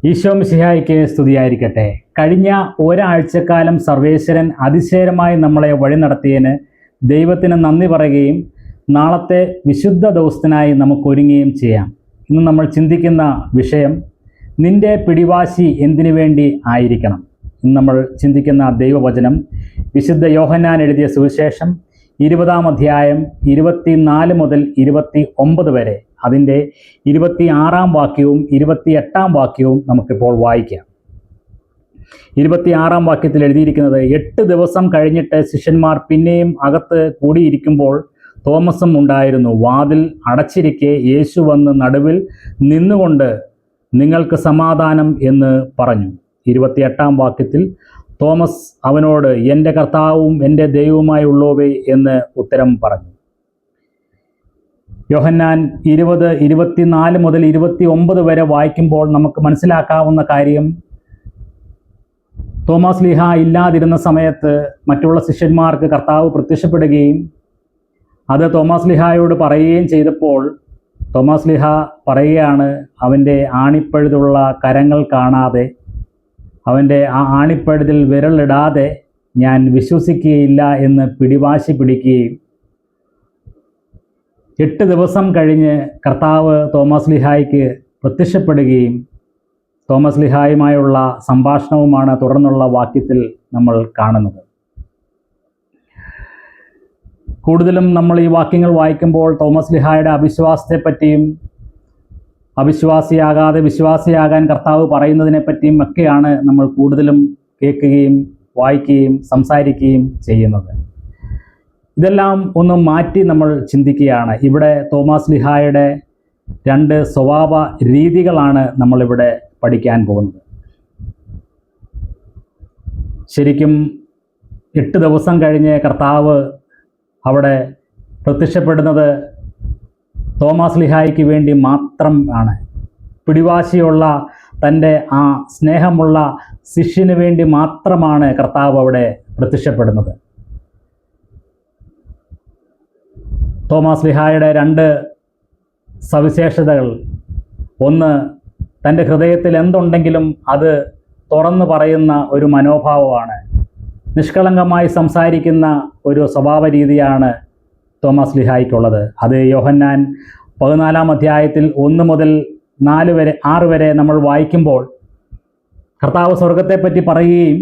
ഈശോ മിശിഹായ്ക്ക് സ്തുതിയായിരിക്കട്ടെ. കഴിഞ്ഞ ഒരാഴ്ചക്കാലം സർവേശ്വരൻ അതിശയമായി നമ്മളെ വഴി നടത്തിയതിന് ദൈവത്തിന് നന്ദി പറയുകയും നാളത്തെ വിശുദ്ധ ദിവസത്തിനായി നമുക്കൊരുങ്ങുകയും ചെയ്യാം. ഇന്ന് നമ്മൾ ചിന്തിക്കുന്ന വിഷയം നിന്റെ പിടിവാശി എന്തിനു വേണ്ടി ആയിരിക്കണം. ഇന്ന് നമ്മൾ ചിന്തിക്കുന്ന ദൈവവചനം വിശുദ്ധ യോഹന്നാൻ എഴുതിയ സുവിശേഷം 20-ാം അധ്യായം 24 മുതൽ 29 വരെ, അതിൻ്റെ 26-ാം വാക്യവും 28-ാം വാക്യവും നമുക്കിപ്പോൾ വായിക്കാം. 26-ാം വാക്യത്തിൽ എഴുതിയിരിക്കുന്നത്, 8 ദിവസം കഴിഞ്ഞിട്ട് ശിഷ്യന്മാർ പിന്നെയും അകത്ത് കൂടിയിരിക്കുമ്പോൾ തോമസും ഉണ്ടായിരുന്നു. വാതിൽ അടച്ചിരിക്കെ യേശു വന്ന് നടുവിൽ നിന്നുകൊണ്ട് നിങ്ങൾക്ക് സമാധാനം എന്ന് പറഞ്ഞു. 28-ാം വാക്യത്തിൽ തോമസ് അവനോട് എൻ്റെ കർത്താവും എൻ്റെ ദൈവവുമായുള്ളവേ എന്ന് ഉത്തരം പറഞ്ഞു. യോഹന്നാൻ 20, 24 മുതൽ 29 വരെ വായിക്കുമ്പോൾ നമുക്ക് മനസ്സിലാക്കാവുന്ന കാര്യം, തോമസ് ലീഹ ഇല്ലാതിരുന്ന സമയത്ത് മറ്റുള്ള ശിഷ്യന്മാർക്ക് കർത്താവ് പ്രത്യക്ഷപ്പെടുകയും അത് തോമസ് ലീഹായോട് പറയുകയും ചെയ്തപ്പോൾ തോമസ് ലീഹ പറയുകയാണ്, അവൻ്റെ ആണിപ്പഴുതുള്ള കരങ്ങൾ കാണാതെ, അവൻ്റെ ആ ആണിപ്പഴുതിൽ വിരലിടാതെ ഞാൻ വിശ്വസിക്കുകയില്ല എന്ന് പിടിവാശി പിടിക്കുകയും 8 ദിവസം കഴിഞ്ഞ് കർത്താവ് തോമസ് ലീഹായ്ക്ക് പ്രത്യക്ഷപ്പെടുകയും തോമസ് ലീഹായുമായുള്ള സംഭാഷണവുമാണ് തുടർന്നുള്ള വാക്യത്തിൽ നമ്മൾ കാണുന്നത്. കൂടുതലും നമ്മൾ ഈ വാക്യങ്ങൾ വായിക്കുമ്പോൾ തോമസ് ലീഹായുടെ അവിശ്വാസത്തെപ്പറ്റിയും അവിശ്വാസിയാകാതെ വിശ്വാസിയാകാൻ കർത്താവ് പറയുന്നതിനെപ്പറ്റിയും ഒക്കെയാണ് നമ്മൾ കൂടുതലും കേൾക്കുകയും വായിക്കുകയും സംസാരിക്കുകയും ചെയ്യുന്നത്. ഇതെല്ലാം ഒന്ന് മാറ്റി നമ്മൾ ചിന്തിക്കുകയാണ്. ഇവിടെ തോമസ് ലീഹായുടെ 2 സ്വഭാവ രീതികളാണ് നമ്മളിവിടെ പഠിക്കാൻ പോകുന്നത്. ശരിക്കും 8 ദിവസം കഴിഞ്ഞ് കർത്താവ് അവിടെ പ്രത്യക്ഷപ്പെടുന്നത് തോമസ് ലീഹായ്ക്ക് വേണ്ടി മാത്രം ആണ്. പിടിവാശിയുള്ള തൻ്റെ ആ സ്നേഹമുള്ള ശിഷ്യന് വേണ്ടി മാത്രമാണ് കർത്താവ് അവിടെ പ്രത്യക്ഷപ്പെടുന്നത്. തോമസ് ലീഹായുടെ 2 സവിശേഷതകൾ, ഒന്ന്, തൻ്റെ ഹൃദയത്തിൽ എന്തുണ്ടെങ്കിലും അത് തുറന്നു പറയുന്ന ഒരു മനോഭാവമാണ്. നിഷ്കളങ്കമായി സംസാരിക്കുന്ന ഒരു സ്വഭാവ രീതിയാണ് തോമസ് ലീഹായ്ക്കുള്ളത്. അത് യോഹന്നാൻ 14-ാം അധ്യായത്തിൽ 1 മുതൽ 6 വരെ നമ്മൾ വായിക്കുമ്പോൾ കർത്താവ് സ്വർഗത്തെപ്പറ്റി പറയുകയും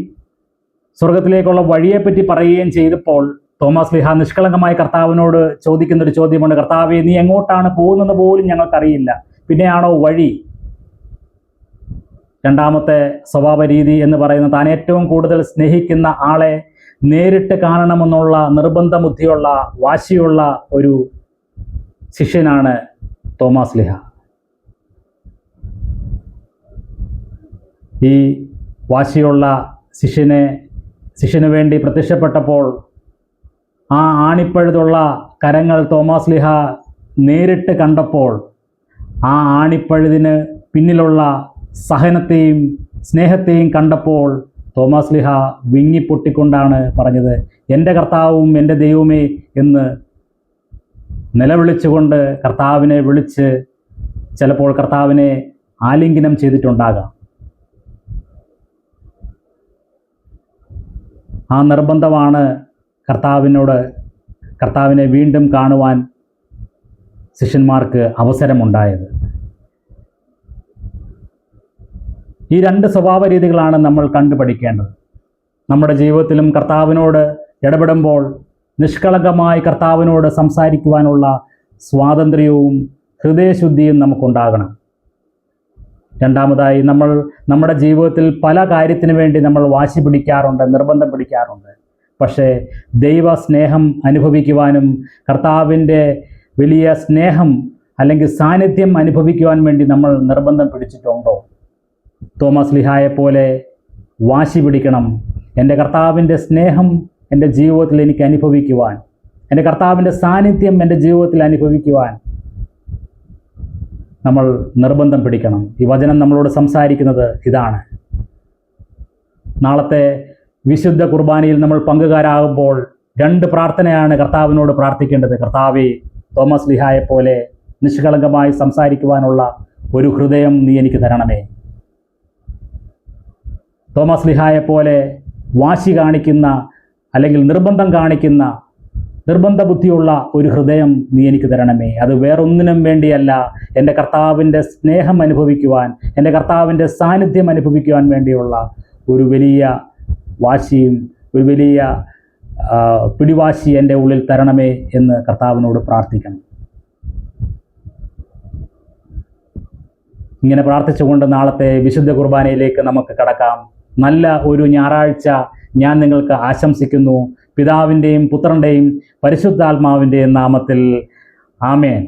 സ്വർഗത്തിലേക്കുള്ള വഴിയെപ്പറ്റി പറയുകയും ചെയ്തപ്പോൾ തോമസ് ലീഹ നിഷ്കളങ്കമായി കർത്താവിനോട് ചോദിക്കുന്നൊരു ചോദ്യമുണ്ട്, കർത്താവേ, നീ എങ്ങോട്ടാണ് പോകുന്നത് പോലും ഞങ്ങൾക്കറിയില്ല, പിന്നെയാണോ വഴി? രണ്ടാമത്തെ സ്വഭാവ രീതി എന്ന് പറയുന്നത്, താൻ ഏറ്റവും കൂടുതൽ സ്നേഹിക്കുന്ന ആളെ നേരിട്ട് കാണണമെന്നുള്ള നിർബന്ധ ബുദ്ധിയുള്ള വാശിയുള്ള ഒരു ശിഷ്യനാണ് തോമസ് ലീഹ. ഈ വാശിയുള്ള ശിഷ്യന് വേണ്ടി പ്രത്യക്ഷപ്പെട്ടപ്പോൾ ആ ആണിപ്പഴുതുള്ള കരങ്ങൾ തോമസ് ലീഹ നേരിട്ട് കണ്ടപ്പോൾ ആ ആണിപ്പഴുതിന് പിന്നിലുള്ള സഹനത്തെയും സ്നേഹത്തെയും കണ്ടപ്പോൾ തോമസ് ലീഹ വിങ്ങിപ്പൊട്ടിക്കൊണ്ടാണ് പറഞ്ഞത്, എൻ്റെ കർത്താവും എൻ്റെ ദൈവമേ എന്ന് നിലവിളിച്ചുകൊണ്ട് കർത്താവിനെ വിളിച്ച് ചിലപ്പോൾ കർത്താവിനെ ആലിംഗനം ചെയ്തിട്ടുണ്ടാകാം. ആ നിർബന്ധമാണ് കർത്താവിനെ വീണ്ടും കാണുവാൻ ശിഷ്യന്മാർക്ക് അവസരമുണ്ടായത്. ഈ 2 സ്വഭാവ രീതികളാണ് നമ്മൾ കണ്ടുപഠിക്കേണ്ടത്. നമ്മുടെ ജീവിതത്തിലും കർത്താവിനോട് ഇടപെടുമ്പോൾ നിഷ്കളങ്കമായി കർത്താവിനോട് സംസാരിക്കുവാനുള്ള സ്വാതന്ത്ര്യവും ഹൃദയശുദ്ധിയും നമുക്കുണ്ടാകണം. രണ്ടാമതായി, നമ്മുടെ ജീവിതത്തിൽ പല കാര്യത്തിന് വേണ്ടി നമ്മൾ വാശി പിടിക്കാറുണ്ട്, നിർബന്ധം പിടിക്കാറുണ്ട്. പക്ഷേ ദൈവ സ്നേഹം അനുഭവിക്കുവാനും കർത്താവിൻ്റെ വലിയ സ്നേഹം അല്ലെങ്കിൽ സാന്നിധ്യം അനുഭവിക്കുവാൻ വേണ്ടി നമ്മൾ നിർബന്ധം പിടിച്ചിട്ടുണ്ടോ? തോമസ് ലീഹായെ പോലെ വാശി പിടിക്കണം. എൻ്റെ കർത്താവിൻ്റെ സ്നേഹം എൻ്റെ ജീവിതത്തിൽ എനിക്ക് അനുഭവിക്കുവാൻ, എൻ്റെ കർത്താവിൻ്റെ സാന്നിധ്യം എൻ്റെ ജീവിതത്തിൽ അനുഭവിക്കുവാൻ നമ്മൾ നിർബന്ധം പിടിക്കണം. ഈ വചനം നമ്മളോട് സംസാരിക്കുന്നത് ഇതാണ്. നാളത്തെ വിശുദ്ധ കുർബാനയിൽ നമ്മൾ പങ്കുകാരാകുമ്പോൾ 2 പ്രാർത്ഥനയാണ് കർത്താവിനോട് പ്രാർത്ഥിക്കേണ്ടത്. കർത്താവേ, തോമസ് ലീഹായെ പോലെ നിഷ്കളങ്കമായി സംസാരിക്കുവാനുള്ള ഒരു ഹൃദയം നീ എനിക്ക് തരണമേ. തോമസ് ലീഹായെ പോലെ വാശി കാണിക്കുന്ന അല്ലെങ്കിൽ നിർബന്ധം കാണിക്കുന്ന നിർബന്ധ ബുദ്ധിയുള്ള ഒരു ഹൃദയം നീ എനിക്ക് തരണമേ. അത് വേറൊന്നിനും വേണ്ടിയല്ല, എൻ്റെ കർത്താവിൻ്റെ സ്നേഹം അനുഭവിക്കുവാൻ, എൻ്റെ കർത്താവിൻ്റെ സാന്നിധ്യം അനുഭവിക്കുവാൻ വേണ്ടിയുള്ള ഒരു വലിയ വാശിയും ഒരു വലിയ പിടിവാശി എൻ്റെ ഉള്ളിൽ തരണമേ എന്ന് കർത്താവിനോട് പ്രാർത്ഥിക്കണം. ഇങ്ങനെ പ്രാർത്ഥിച്ചുകൊണ്ട് നാളത്തെ വിശുദ്ധ കുർബാനയിലേക്ക് നമുക്ക് കടക്കാം. നല്ല ഒരു ഞായറാഴ്ച ഞാൻ നിങ്ങൾക്ക് ആശംസിക്കുന്നു. പിതാവിൻ്റെയും പുത്രൻ്റെയും പരിശുദ്ധാത്മാവിൻ്റെയും നാമത്തിൽ ആമേൻ.